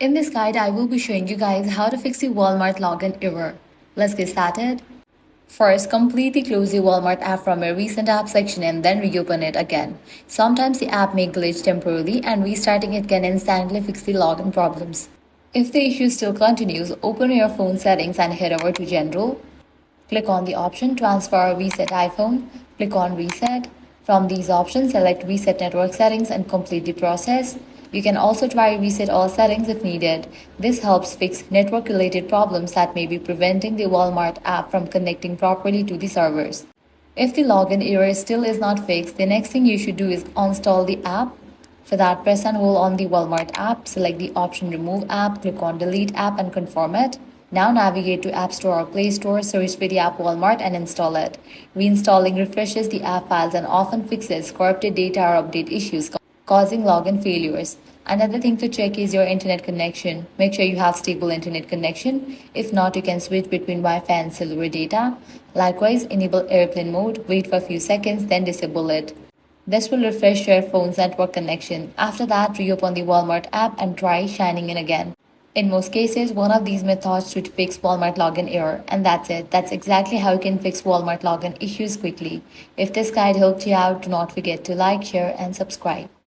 In this guide, I will be showing you guys how to fix the Walmart login error. Let's get started. First, completely close the Walmart app from your recent app section and then reopen it again. Sometimes the app may glitch temporarily and restarting it can instantly fix the login problems. If the issue still continues, open your phone settings and head over to General. Click on the option Transfer or Reset iPhone. Click on Reset. From these options, select Reset Network Settings and complete the process. You can also try Reset All Settings if needed. This helps fix network-related problems that may be preventing the Walmart app from connecting properly to the servers. If the login error still is not fixed, the next thing you should do is uninstall the app. For that, press and hold on the Walmart app, select the option Remove App, click on Delete App and confirm it. Now navigate to App Store or Play Store, search for the app Walmart and install it. Reinstalling refreshes the app files and often fixes corrupted data or update issues causing login failures. Another thing to check is your internet connection. Make sure you have stable internet connection. If not, you can switch between Wi-Fi and cellular data. Likewise, enable airplane mode, wait for a few seconds, then disable it. This will refresh your phone's network connection. After that, reopen the Walmart app and try signing in again. In most cases, one of these methods should fix Walmart login error. And that's it. That's exactly how you can fix Walmart login issues quickly. If this guide helped you out, do not forget to like, share, and subscribe.